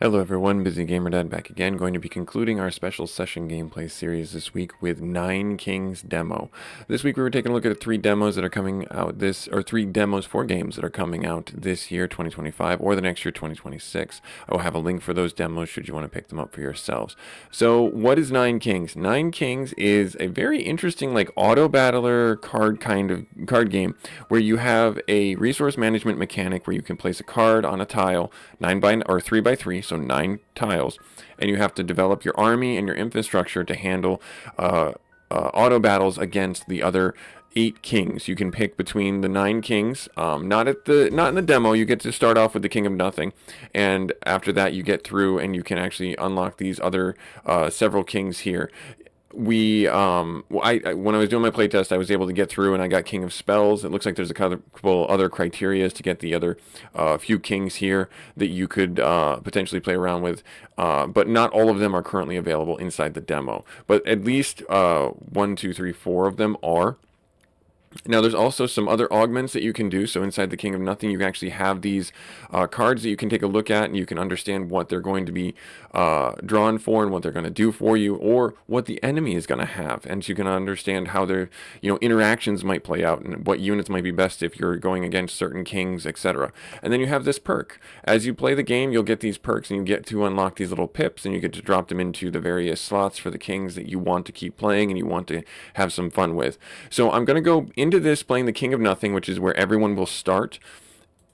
Hello everyone, busygamerdad back again, going to be concluding our special session gameplay series this week with Nine Kings demo. This week we were taking a look at three demos that are coming out three demos for games that are coming out this year, 2025, or the next year, 2026. I will have a link for those demos should you want to pick them up for yourselves. So what is Nine Kings? Nine Kings is a very interesting like auto battler card game where you have a resource management mechanic where you can place a card on a tile, 3 by 3, so 9 tiles, and you have to develop your army and your infrastructure to handle auto battles against the other 8 kings. You can pick between the 9 kings. Not in the demo. You get to start off with the King of Nothing, and after that you get through and you can actually unlock these other several kings here. When I was doing my playtest, I was able to get through and I got King of Spells. It looks like there's a couple other criterias to get the other few kings here that you could potentially play around with, but not all of them are currently available inside the demo. But at least 1, 2, 3, 4 of them are. Now, there's also some other augments that you can do. So inside the King of Nothing, you actually have these cards that you can take a look at, and you can understand what they're going to be drawn for and what they're going to do for you, or what the enemy is going to have. And so you can understand how their interactions might play out and what units might be best if you're going against certain kings, etc. And then you have this perk. As you play the game, you'll get these perks, and you get to unlock these little pips, and you get to drop them into the various slots for the kings that you want to keep playing and you want to have some fun with. So I'm going to go into this playing the King of Nothing, which is where everyone will start.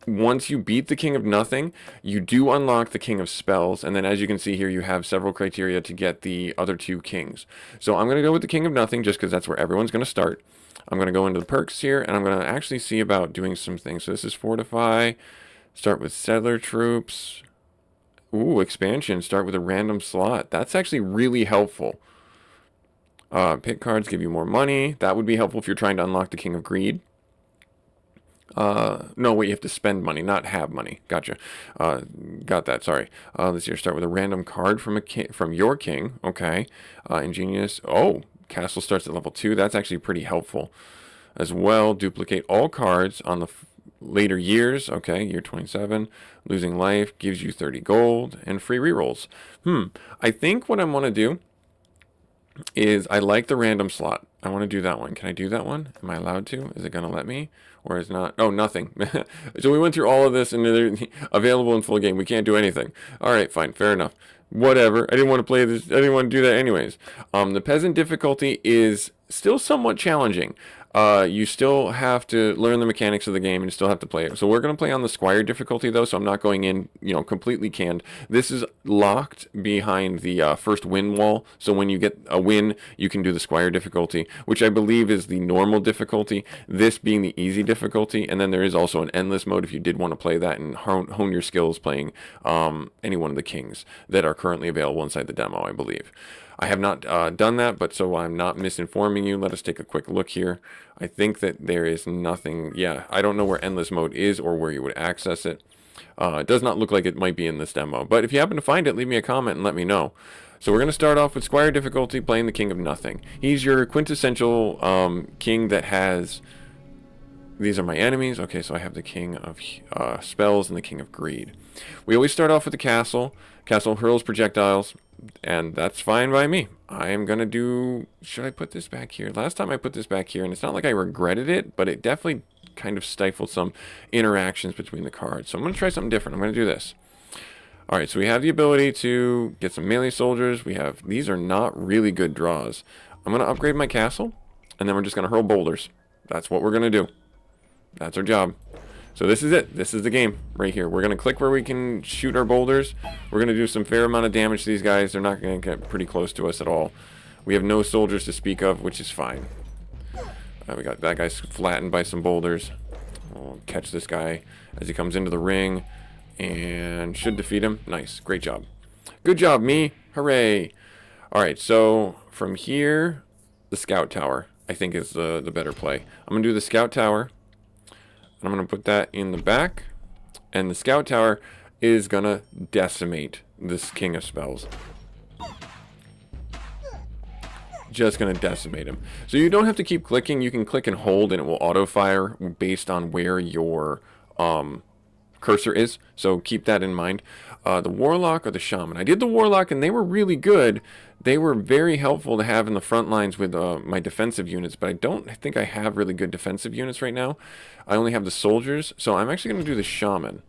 Once you beat the King of Nothing, you do unlock the King of Spells, and then as you can see here, you have several criteria to get the other 2 kings. So I'm going to go with the King of Nothing just because that's where everyone's going to start. I'm going to go into the perks here, and I'm going to actually see about doing some things. So this is Fortify, start with Settler Troops. Ooh, Expansion, start with a random slot. That's actually really helpful. Pick cards give you more money. That would be helpful if you're trying to unlock the King of Greed. No, wait, you have to spend money, not have money. Gotcha. Got that, sorry. Let's here start with a random card from your king. Okay. Ingenious. Oh, castle starts at level 2. That's actually pretty helpful as well. Duplicate all cards on the later years. Okay, year 27. Losing life gives you 30 gold and free rerolls. I think what I want to do is I like the random slot. I want to do that one. Can I do that one? Am I allowed to? Is it going to let me? Or is not? Oh, nothing. So we went through all of this and they're available in full game. We can't do anything. All right, fine. Fair enough. Whatever. I didn't want to play this. I didn't want to do that anyways. The peasant difficulty is still somewhat challenging. You still have to learn the mechanics of the game and you still have to play it. So we're going to play on the Squire difficulty though, so I'm not going in, completely canned. This is locked behind the first win wall. So when you get a win, you can do the Squire difficulty, which I believe is the normal difficulty, this being the easy difficulty. And then there is also an endless mode if you did want to play that and hone your skills playing any one of the kings that are currently available inside the demo, I believe. I have not done that, but so I'm not misinforming you. Let us take a quick look here. I think that there is nothing. Yeah, I don't know where endless mode is or where you would access it. It does not look like it might be in this demo, but if you happen to find it, leave me a comment and let me know. So we're going to start off with Squire difficulty, playing the King of Nothing. He's your quintessential king that has... These are my enemies. Okay, so I have the King of Spells and the King of Greed. We always start off with the castle. Castle hurls projectiles, and that's fine by me. I am going to do... Should I put this back here? Last time I put this back here, and it's not like I regretted it, but it definitely kind of stifled some interactions between the cards. So I'm going to try something different. I'm going to do this. All right, so we have the ability to get some melee soldiers. These are not really good draws. I'm going to upgrade my castle, and then we're just going to hurl boulders. That's what we're going to do. That's our job. So this is it. This is the game right here. We're going to click where we can shoot our boulders. We're going to do some fair amount of damage to these guys. They're not going to get pretty close to us at all. We have no soldiers to speak of, which is fine. We got that guy's flattened by some boulders. We'll catch this guy as he comes into the ring and should defeat him. Nice. Great job. Good job, me. Hooray. All right, so from here, the scout tower, I think, is the better play. I'm going to do the scout tower. I'm going to put that in the back, and the scout tower is going to decimate this King of Spells. Just going to decimate him. So you don't have to keep clicking. You can click and hold, and it will auto-fire based on where your cursor is. So keep that in mind. the warlock or the shaman. I did the warlock and they were really good. They were very helpful to have in the front lines with my defensive units, but I don't think I have really good defensive units right now. I only have the soldiers, so I'm actually going to do the shaman.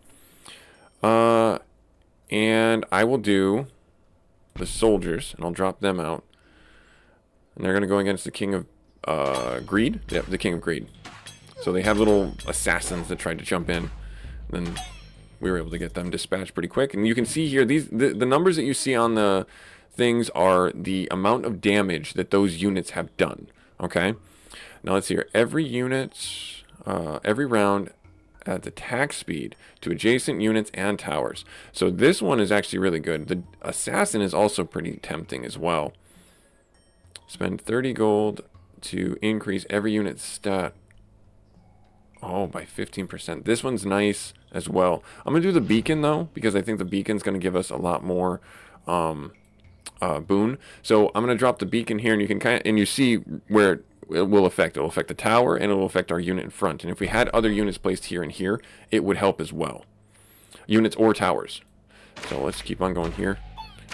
And I will do the soldiers, and I'll drop them out. And they're going to go against the king of greed. Yep, the king of greed. So they have little assassins that tried to jump in. Then we were able to get them dispatched pretty quick. And you can see here, the numbers that you see on the things are the amount of damage that those units have done. Okay? Now let's see here. Every unit, every round adds attack speed to adjacent units and towers. So this one is actually really good. The assassin is also pretty tempting as well. Spend 30 gold to increase every unit's stat. Oh, by 15%. This one's nice as well. I'm going to do the beacon, though, because I think the beacon's going to give us a lot more boon. So I'm going to drop the beacon here, and you can and you see where it will affect. It will affect the tower, and it will affect our unit in front. And if we had other units placed here and here, it would help as well. Units or towers. So let's keep on going here.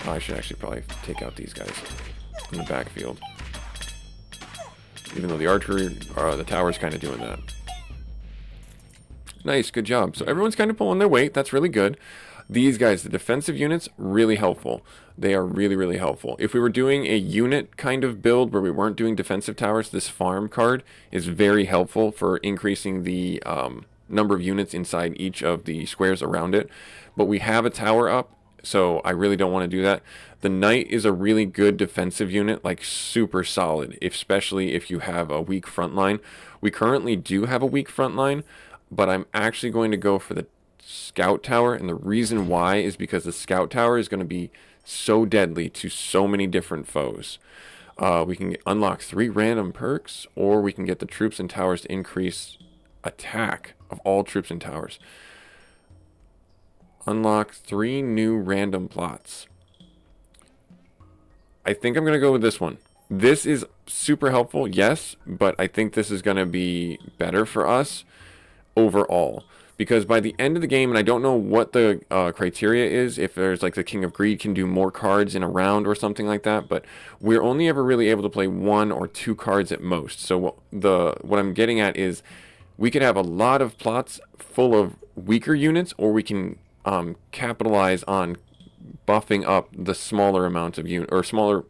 Oh, I should actually probably take out these guys in the backfield. Even though the archery, the tower's kind of doing that. Nice, good job. So everyone's kind of pulling their weight. That's really good. These guys, the defensive units, really helpful. They are really, really helpful. If we were doing a unit kind of build where we weren't doing defensive towers, this farm card is very helpful for increasing the number of units inside each of the squares around it. But we have a tower up, so I really don't want to do that. The knight is a really good defensive unit, like super solid, especially if you have a weak front line. We currently do have a weak front line, but I'm actually going to go for the scout tower, and the reason why is because the scout tower is going to be so deadly to so many different foes. We can unlock 3 random perks, or we can get the troops and towers to increase attack of all troops and towers. Unlock 3 new random plots. I think I'm going to go with this one. This is super helpful, yes, but I think this is going to be better for us overall. Because by the end of the game, and I don't know what the criteria is, if there's like the King of Greed can do more cards in a round or something like that, but we're only ever really able to play 1 or 2 cards at most. So what I'm getting at is we could have a lot of plots full of weaker units, or we can capitalize on buffing up the smaller amount of unit or smaller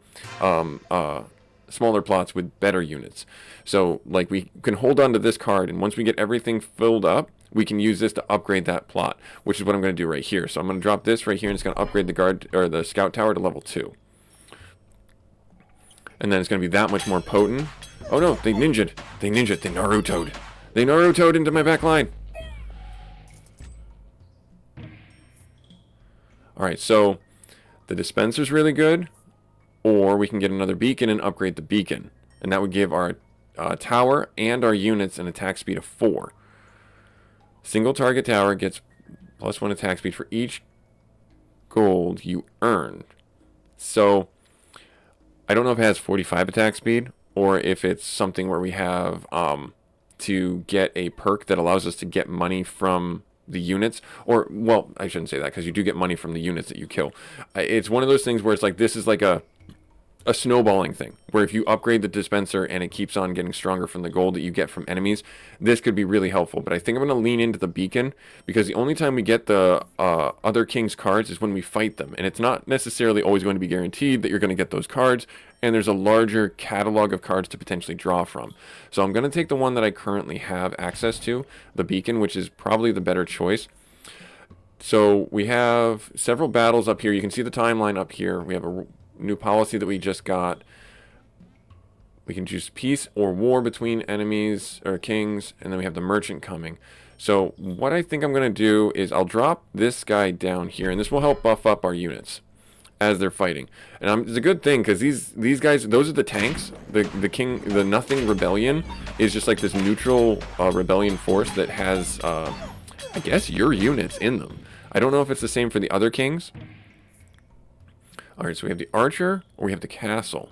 plots with better units. So like we can hold on to this card, and once we get everything filled up, we can use this to upgrade that plot, which is what I'm going to do right here. So I'm going to drop this right here, and it's going to upgrade the guard or the scout tower to level 2. And then it's going to be that much more potent. Oh no, they ninja'd. They Naruto'd. They Naruto'd into my back line. Alright, so the dispenser's really good, or we can get another beacon and upgrade the beacon. And that would give our tower and our units an attack speed of 4. Single target tower gets +1 attack speed for each gold you earned. So I don't know if it has 45 attack speed, or if it's something where we have to get a perk that allows us to get money from the units, or, well, I shouldn't say that, because you do get money from the units that you kill. It's one of those things where it's like, this is like a snowballing thing, where if you upgrade the dispenser and it keeps on getting stronger from the gold that you get from enemies, this could be really helpful. But I think I'm going to lean into the beacon, because the only time we get the other king's cards is when we fight them, and it's not necessarily always going to be guaranteed that you're going to get those cards, and there's a larger catalog of cards to potentially draw from. So I'm going to take the one that I currently have access to, the beacon, which is probably the better choice. So we have several battles up here. You can see the timeline up here. We have a new policy that we just got. We can choose peace or war between enemies or kings, and then we have the merchant coming. So what I think I'm going to do is I'll drop this guy down here, and this will help buff up our units as they're fighting. And it's a good thing, because these guys, those are the tanks. The Nothing Rebellion is just like this neutral rebellion force that has I guess your units in them. I don't know if it's the same for the other kings. Alright, so we have the archer, or we have the castle.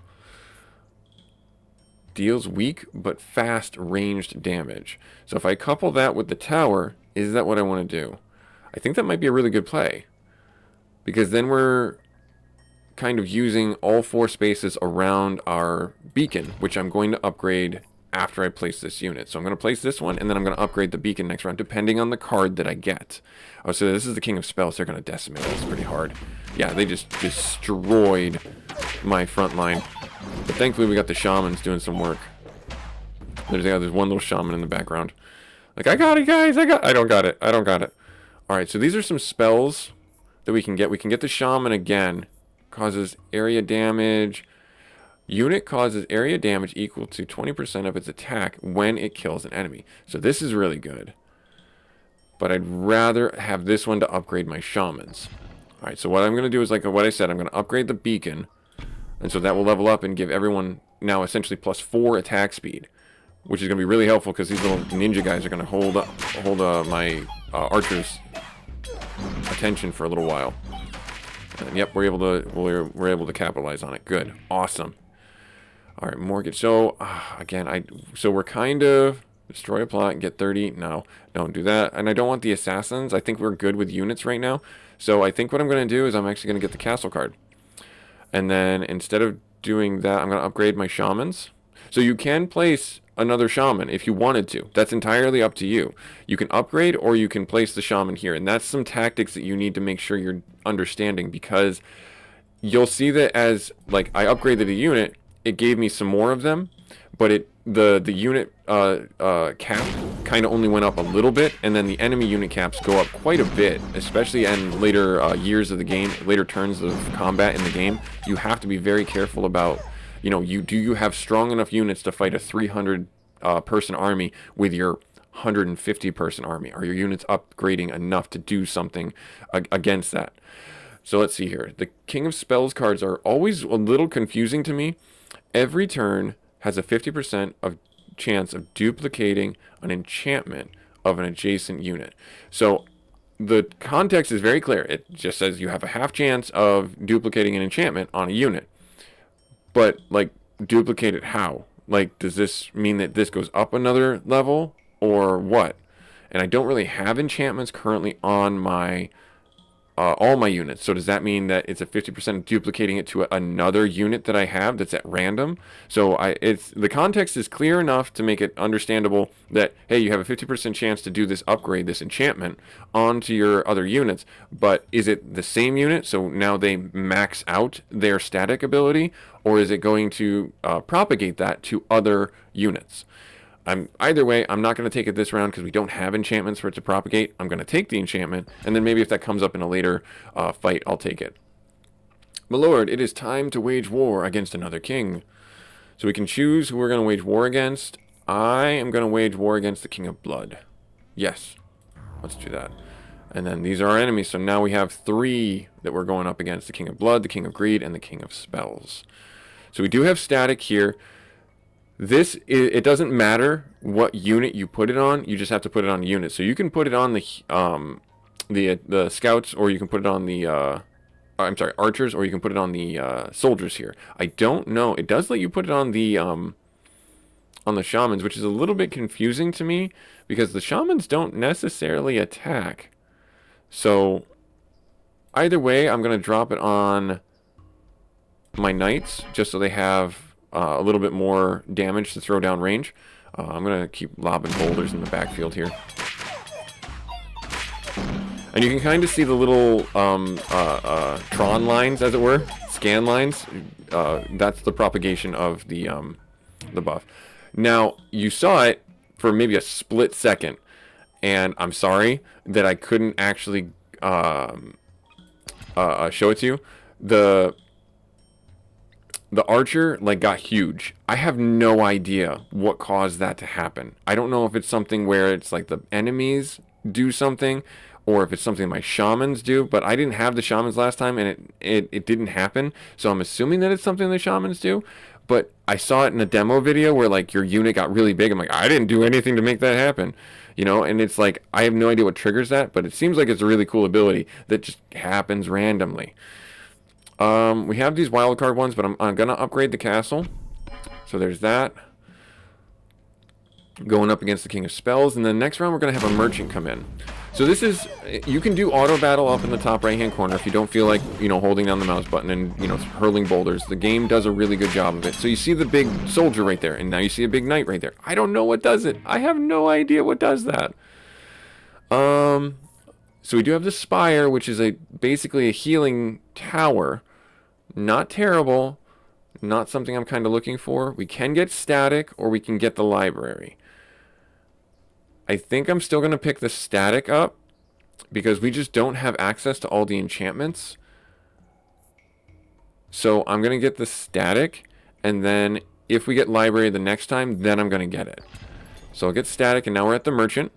Deals weak but fast ranged damage. So if I couple that with the tower, is that what I want to do? I think that might be a really good play. because then we're kind of using all 4 spaces around our beacon, which I'm going to upgrade after I place this unit. So I'm going to place this one, and then I'm going to upgrade the beacon next round, depending on the card that I get. Oh, so this is the King of Spells. They're going to decimate us pretty hard. Yeah, they just destroyed my front line. But thankfully, we got the shamans doing some work. There's one little shaman in the background. Like, I got it, guys. I don't got it. I don't got it. All right, so these are some spells that we can get. We can get the shaman again. Causes area damage. Unit causes area damage equal to 20% of its attack when it kills an enemy. So this is really good. But I'd rather have this one to upgrade my shamans. Alright, so what I'm going to do is, like what I said, I'm going to upgrade the beacon. And so that will level up and give everyone now essentially +4 attack speed. Which is going to be really helpful because these little ninja guys are going to hold my archers' attention for a little while. And yep, we're able to capitalize on it. Good, awesome. All right, mortgage. So again, so we're kind of destroy a plot and get 30. No, don't do that. And I don't want the assassins. I think we're good with units right now. So I think what I'm going to do is I'm actually going to get the castle card. And then instead of doing that, I'm going to upgrade my shamans. So you can place another shaman if you wanted to. That's entirely up to you. You can upgrade or you can place the shaman here. And that's some tactics that you need to make sure you're understanding, because you'll see that as like I upgraded a unit, it gave me some more of them, but the unit cap kind of only went up a little bit, and then the enemy unit caps go up quite a bit, especially in later years of the game, later turns of combat in the game. You have to be very careful about, you know, do you have strong enough units to fight a 300 person army with your 150 person army? Are your units upgrading enough to do something against that? So let's see here. The King of Spells cards are always a little confusing to me. Every turn has a 50% of chance of duplicating an enchantment of an adjacent unit. So the context is very clear. It just says you have a half chance of duplicating an enchantment on a unit. But, like, duplicate it how? Like, does this mean that this goes up another level, or what? And I don't really have enchantments currently on my all my units. So does that mean that it's a 50% duplicating it to another unit that I have that's at random? So the context is clear enough to make it understandable that, hey, you have a 50% chance to do this upgrade, this enchantment, onto your other units. But is it the same unit, so now they max out their static ability, or is it going to propagate that to other units? Either way, I'm not going to take it this round because we don't have enchantments for it to propagate. I'm going to take the enchantment, and then maybe if that comes up in a later fight, I'll take it. My lord, it is time to wage war against another king. So we can choose who we're going to wage war against. I am going to wage war against the King of Blood. Yes, let's do that. And then these are our enemies, so now we have 3 that we're going up against: the King of Blood, the King of Greed, and the King of Spells. So we do have static here. It doesn't matter what unit you put it on, you just have to put it on a unit. So you can put it on the scouts, or you can put it on the archers, or you can put it on the soldiers here. I don't know. It does let you put it on the shamans, which is a little bit confusing to me because the shamans don't necessarily attack. So either way, I'm going to drop it on my knights just so they have a little bit more damage to throw down range. I'm going to keep lobbing boulders in the backfield here. And you can kind of see the little Tron lines, as it were, scan lines. That's the propagation of the buff. Now, you saw it for maybe a split second, and I'm sorry that I couldn't actually show it to you. The archer, like, got huge. I have no idea what caused that to happen. I don't know if it's something where it's like the enemies do something, or if it's something my shamans do, but I didn't have the shamans last time, and it didn't happen, so I'm assuming that it's something the shamans do. But I saw it in a demo video where, like, your unit got really big. I'm like, I didn't do anything to make that happen, you know? And it's like, I have no idea what triggers that, but it seems like it's a really cool ability that just happens randomly. We have these wildcard ones, but I'm going to upgrade the castle. So there's that. Going up against the King of Spells. And then next round, we're going to have a merchant come in. So this is, you can do auto battle up in the top right hand corner if you don't feel like, holding down the mouse button and, hurling boulders. The game does a really good job of it. So you see the big soldier right there, and now you see a big knight right there. I don't know what does it. I have no idea what does that. So we do have the spire, which is basically a healing tower. Not terrible. Not something I'm kind of looking for. We can get static, or we can get the library. I think I'm still going to pick the static up because we just don't have access to all the enchantments. So I'm going to get the static, and then if we get library the next time, then I'm going to get it. So I'll get static, and now we're at the merchant.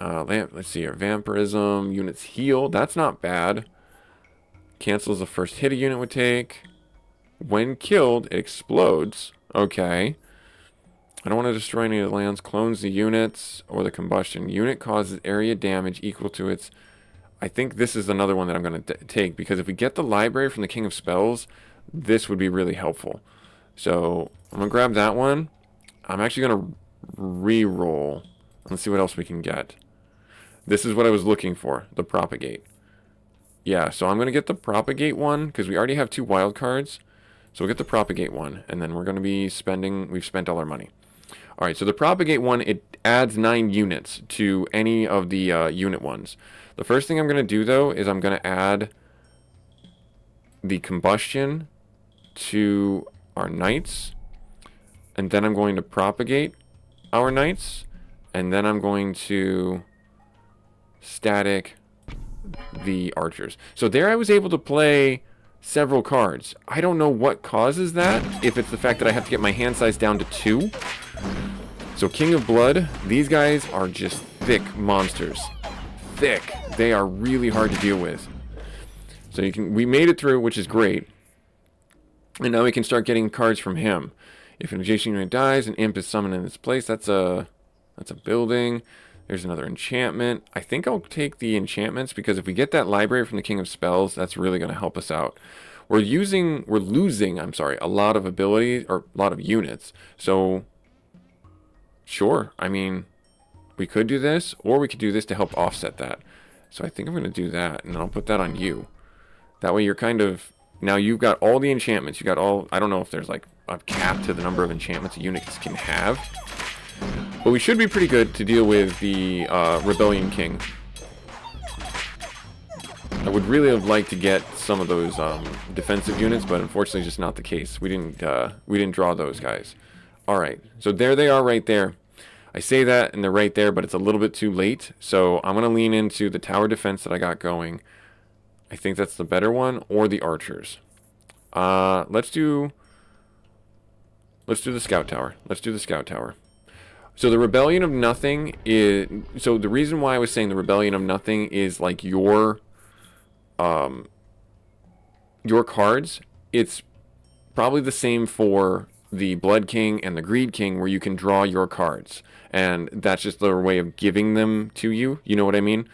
Let's see here. Vampirism, units heal. That's not bad. Cancels the first hit a unit would take. When killed, it explodes. Okay. I don't want to destroy any of the lands. Clones the units or the combustion. Unit causes area damage equal to its... I think this is another one that I'm going to take, because if we get the library from the King of Spells, this would be really helpful. So I'm going to grab that one. I'm actually going to re-roll. Let's see what else we can get. This is what I was looking for, the Propagate. Yeah, so I'm going to get the Propagate one, because we already have 2 wild cards. So we'll get the Propagate one, and then we're going to be spending... We've spent all our money. Alright, so the Propagate one, it adds 9 units to any of the unit ones. The first thing I'm going to do, though, is I'm going to add the Combustion to our Knights. And then I'm going to Propagate our Knights. And then I'm going to static the Archers. So there I was able to play several cards. I don't know what causes that, if it's the fact that I have to get my hand size down to 2. So King of Blood, these guys are just thick monsters. Thick. They are really hard to deal with. So we made it through, which is great. And now we can start getting cards from him. If an adjacent unit dies, an imp is summoned in its place. That's a building. There's another enchantment. I think I'll take the enchantments, because if we get that library from the King of Spells, that's really going to help us out. We're losing, a lot of abilities, or a lot of units. So, sure. I mean, we could do this, or we could do this to help offset that. So I think I'm going to do that, and I'll put that on you. That way you're kind of, now you've got all the enchantments. You got all, I don't know if there's like a cap to the number of enchantments a unit can have. But we should be pretty good to deal with the Rebellion King. I would really have liked to get some of those defensive units, but unfortunately just not the case. We didn't draw those guys. Alright, so there they are right there. I say that and they're right there, but it's a little bit too late. So I'm going to lean into the tower defense that I got going. I think that's the better one, or the archers. Let's do the scout tower. Let's do the scout tower. So the Rebellion of Nothing is... So the reason why I was saying the Rebellion of Nothing is like your cards. It's probably the same for the Blood King and the Greed King, where you can draw your cards. And that's just their way of giving them to you. You know what I mean?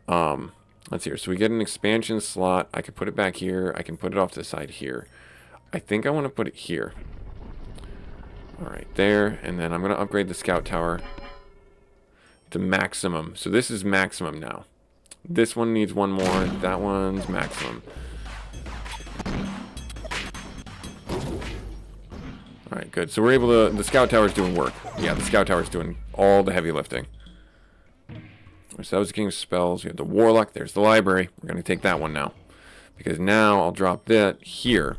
Let's see here. So we get an expansion slot. I can put it back here. I can put it off to the side here. I think I want to put it here. Alright, there, and then I'm going to upgrade the scout tower to maximum. So this is maximum now. This one needs one more. That one's maximum. Alright, good. So we're able to... The scout tower's doing work. Yeah, the scout tower's doing all the heavy lifting. So that was the King of Spells. We have the Warlock. There's the library. We're going to take that one now. Because now I'll drop that here.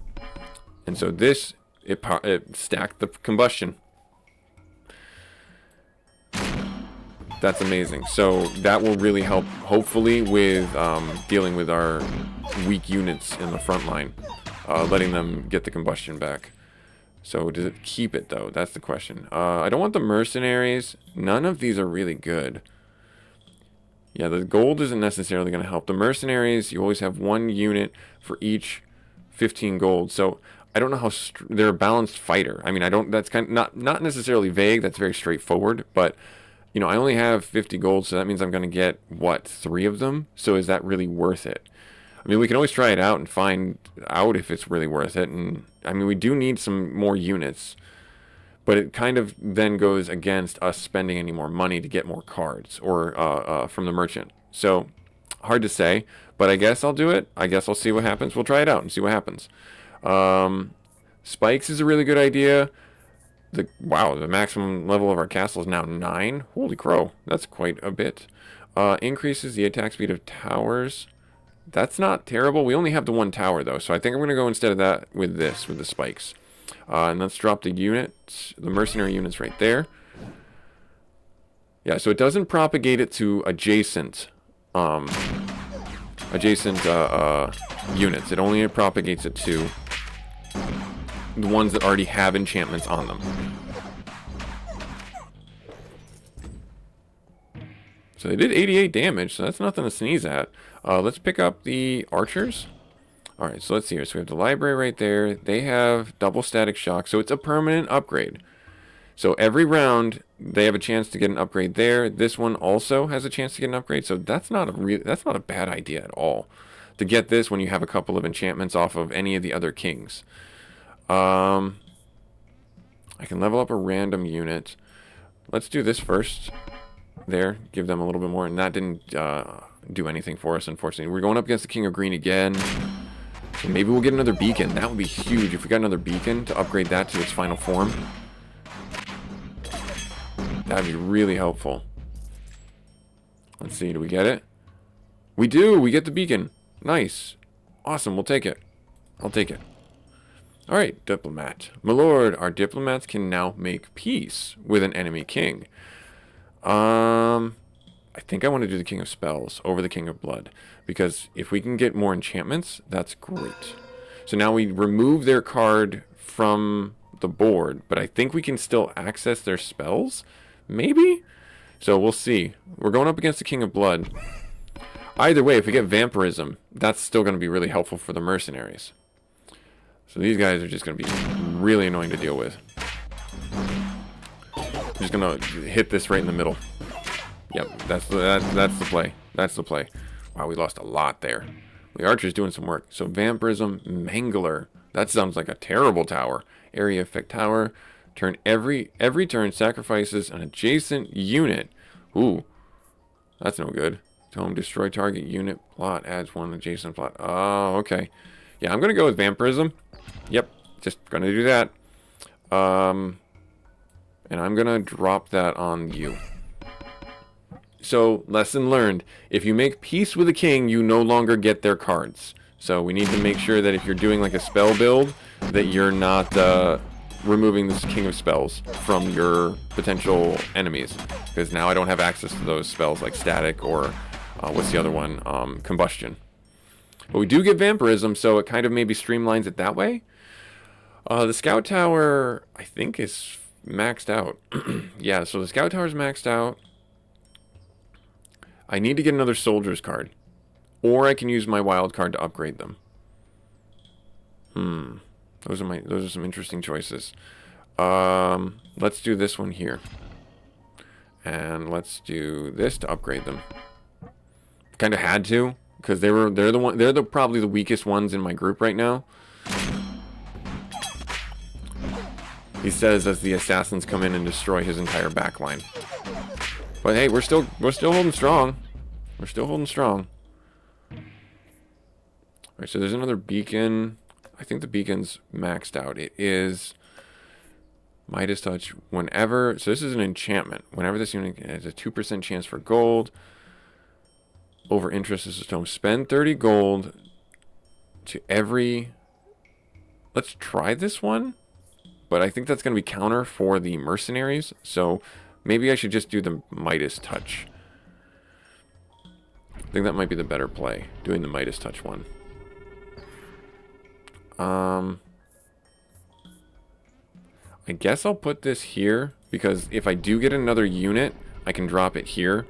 And so this... It stacked the combustion. That's amazing. So that will really help, hopefully, with dealing with our weak units in the front line. Letting them get the combustion back. So does it keep it, though? That's the question. I don't want the mercenaries. None of these are really good. Yeah, the gold isn't necessarily going to help. The mercenaries, you always have one unit for each 15 gold. So... I don't know how they're a balanced fighter. I mean, I don't. That's kind of not necessarily vague. That's very straightforward. But you know, I only have 50 gold, so that means I'm going to get what, 3 of them. So is that really worth it? I mean, we can always try it out and find out if it's really worth it. And I mean, we do need some more units, but it kind of then goes against us spending any more money to get more cards or from the merchant. So hard to say, but I guess I'll do it. I guess I'll see what happens. We'll try it out and see what happens. Spikes is a really good idea. Wow, the maximum level of our castle is now 9. Holy crow, that's quite a bit. Increases the attack speed of towers. That's not terrible. We only have the one tower, though, so I think I'm going to go instead of that with this, with the spikes. And let's drop the units, the mercenary units right there. Yeah, so it doesn't propagate it to adjacent units. It only propagates it to the ones that already have enchantments on them. So they did 88 damage, so that's nothing to sneeze at. Let's pick up the archers. Alright, so let's see here. So we have the library right there. They have double static shock, so it's a permanent upgrade. So every round, they have a chance to get an upgrade there. This one also has a chance to get an upgrade, so that's not a bad idea at all. To get this when you have a couple of enchantments off of any of the other kings. I can level up a random unit. Let's do this first. There, give them a little bit more, and that didn't do anything for us, unfortunately. We're going up against the King of Green again. So maybe we'll get another beacon. That would be huge if we got another beacon to upgrade that to its final form. That'd be really helpful. Let's see, do we get it? We do! We get the beacon. Nice. Awesome, we'll take it. I'll take it. Alright, diplomat. My lord, our diplomats can now make peace with an enemy king. I think I want to do the King of Spells over the King of Blood, because if we can get more enchantments, that's great. So now we remove their card from the board, but I think we can still access their spells? Maybe? So we'll see. We're going up against the King of Blood. Either way, if we get Vampirism, that's still going to be really helpful for the mercenaries. So these guys are just going to be really annoying to deal with. I'm just going to hit this right in the middle. Yep, that's the play. That's the play. Wow, we lost a lot there. The archer's doing some work. So Vampirism, Mangler. That sounds like a terrible tower. Area effect tower. Turn every turn sacrifices an adjacent unit. Ooh, that's no good. Tome, destroy target unit plot, adds one adjacent plot. Oh, okay. Yeah, I'm gonna go with Vampirism. Yep, just gonna do that. And I'm gonna drop that on you. So, lesson learned. If you make peace with a king, you no longer get their cards. So we need to make sure that if you're doing like a spell build, that you're not removing this King of Spells from your potential enemies. Because now I don't have access to those spells like Static or, what's the other one? Combustion. But we do get Vampirism, so it kind of maybe streamlines it that way. The Scout Tower, I think, is maxed out. Yeah, so the Scout Tower is maxed out. I need to get another Soldier's card. Or I can use my wild card to upgrade them. Those are some interesting choices. Let's do this one here. And let's do this to upgrade them. Kind of had to, because they're probably the weakest ones in my group right now. He says as the assassins come in and destroy his entire backline. But hey, we're still holding strong. We're still holding strong. Alright, so there's another beacon. I think the beacon's maxed out. It is Midas Touch whenever. So this is an enchantment. Whenever this unit has a 2% chance for gold. Over interest is a tome. Spend 30 gold to every. Let's try this one. But I think that's going to be counter for the mercenaries. So maybe I should just do the Midas Touch. I think that might be the better play. Doing the Midas Touch one. I guess I'll put this here, because if I do get another unit, I can drop it here,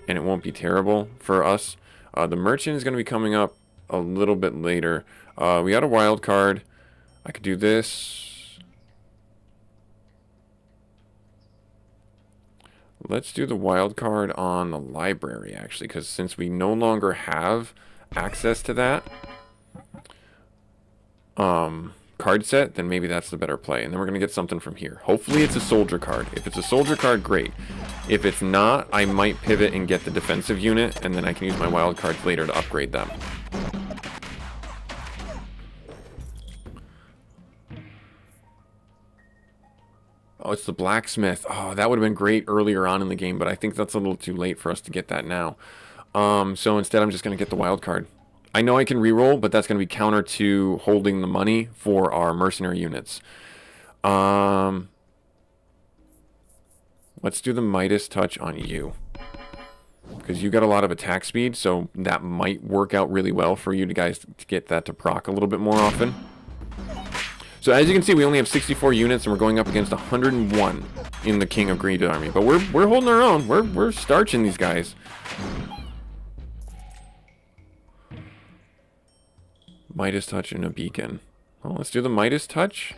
and it won't be terrible for us. The merchant is going to be coming up a little bit later. We got a wild card. I could do this. Let's do the wild card on the library, actually, because since we no longer have access to that, card set, then maybe that's the better play. And then we're going to get something from here. Hopefully it's a soldier card. If it's a soldier card, great. If it's not, I might pivot and get the defensive unit, and then I can use my wild cards later to upgrade them. Oh, it's the blacksmith. Oh, that would have been great earlier on in the game, but I think that's a little too late for us to get that now. So instead, I'm just going to get the wild card. I know I can reroll, but that's going to be counter to holding the money for our mercenary units. Let's do the Midas touch on you, because you got a lot of attack speed, so that might work out really well for you guys to get that to proc a little bit more often. So as you can see, we only have 64 units, and we're going up against 101 in the King of Greed army. But we're holding our own. We're starching these guys. Midas touch and a beacon. Well, let's do the Midas touch.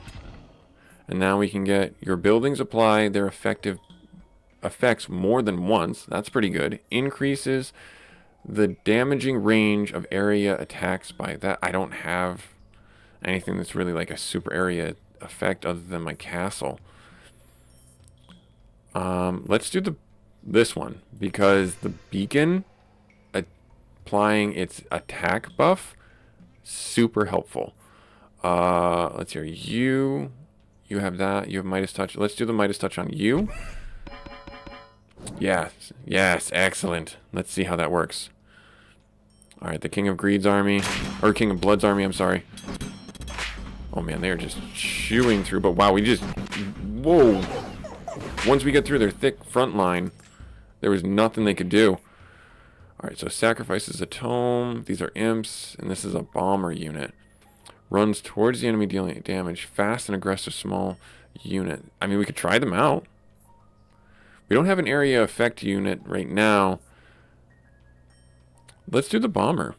And now we can get your buildings apply their effects more than once. That's pretty good. Increases the damaging range of area attacks by that. I don't have anything that's really like a super area effect other than my castle. Let's do this one, because the beacon applying its attack buff, super helpful. Let's hear you. You have that. You have Midas touch. Let's do the Midas touch on you. Yes, yes, excellent. Let's see how that works. All right, the King of Greed's army, or King of Blood's army, I'm sorry. Oh man, they are just chewing through, but wow, we just, whoa. Once we get through their thick front line, there was nothing they could do. All right, so sacrifices a tome. These are imps, and this is a bomber unit. Runs towards the enemy dealing damage. Fast and aggressive small unit. I mean, we could try them out. We don't have an area effect unit right now. Let's do the bomber.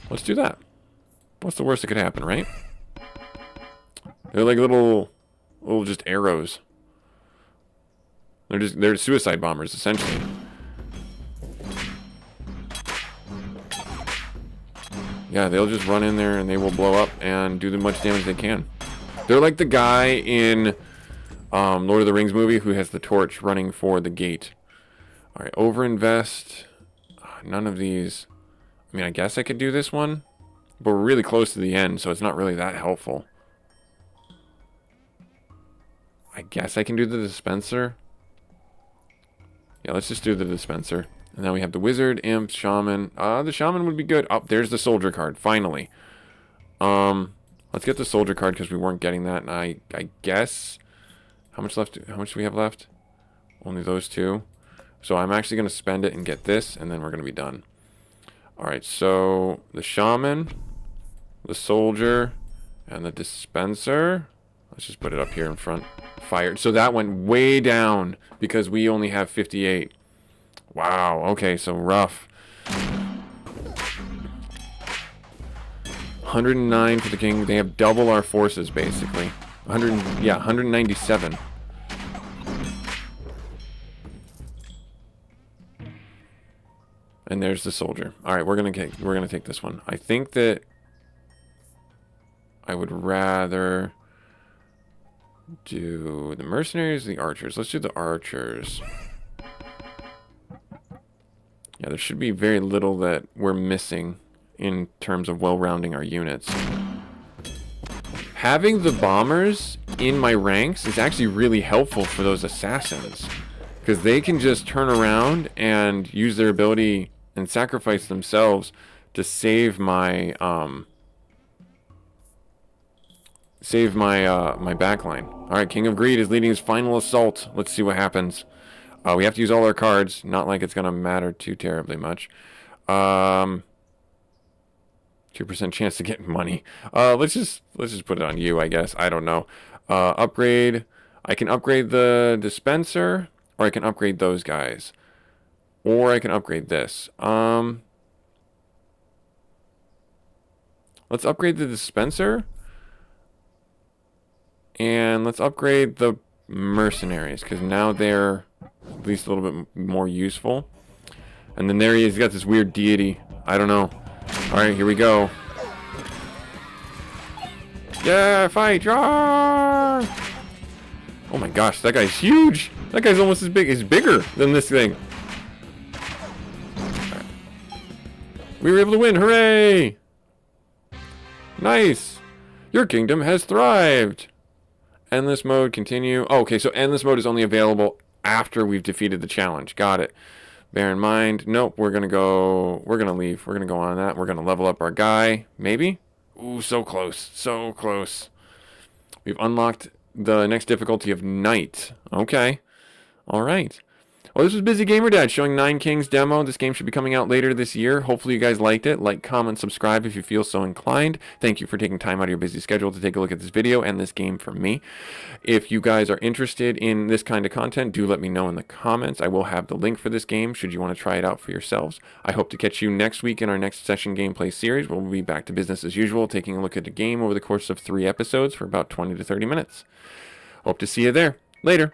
Let's do that. What's the worst that could happen, right? They're like little just arrows. They're suicide bombers, essentially. Yeah, they'll just run in there and they will blow up and do the much damage they can. They're like the guy in Lord of the Rings movie who has the torch running for the gate. All right, overinvest. None of these. I mean, I guess I could do this one, but we're really close to the end, so it's not really that helpful. I guess I can do the dispenser. Yeah, let's just do the dispenser. And now we have the wizard, imp, shaman. The shaman would be good. Oh, there's the soldier card, finally. Let's get the soldier card because we weren't getting that. And I guess, how much left? How much do we have left? Only those two. So I'm actually going to spend it and get this, and then we're going to be done. All right, so the shaman, the soldier, and the dispenser. Let's just put it up here in front. Fired. So that went way down because we only have 58. Wow. Okay, so rough. 109 for the king. They have double our forces, basically. 197. And there's the soldier. All right, we're gonna take this one. I think that I would rather do the mercenaries, the archers. Let's do the archers. Yeah, there should be very little that we're missing in terms of well-rounding our units. Having the bombers in my ranks is actually really helpful for those assassins, because they can just turn around and use their ability and sacrifice themselves to save my my backline. All right, King of Greed is leading his final assault. Let's see what happens. We have to use all our cards. Not like it's gonna matter too terribly much. 2% chance to get money. Let's just put it on you, I guess. I don't know. Upgrade. I can upgrade the dispenser, or I can upgrade those guys, or I can upgrade this. Let's upgrade the dispenser. And let's upgrade the mercenaries, because now they're at least a little bit more useful. And then there he is. He's got this weird deity. I don't know. Alright, here we go. Yeah, fight! Roar! Oh my gosh, that guy's huge! That guy's almost as big. He's bigger than this thing. Right. We were able to win! Hooray! Nice! Your kingdom has thrived! Endless mode, continue. Oh, okay, so endless mode is only available after we've defeated the challenge. Got it. Bear in mind. Nope, we're gonna leave. We're gonna go on that. We're gonna level up our guy. Maybe? Ooh, so close. So close. We've unlocked the next difficulty of night. Okay. Alright. Well, this was Busy Gamer Dad showing Nine Kings demo. This game should be coming out later this year. Hopefully you guys liked it. Like, comment, subscribe if you feel so inclined. Thank you for taking time out of your busy schedule to take a look at this video and this game from me. If you guys are interested in this kind of content, do let me know in the comments. I will have the link for this game should you want to try it out for yourselves. I hope to catch you next week in our next session gameplay series, where we'll be back to business as usual, taking a look at the game over the course of 3 episodes for about 20 to 30 minutes. Hope to see you there. Later.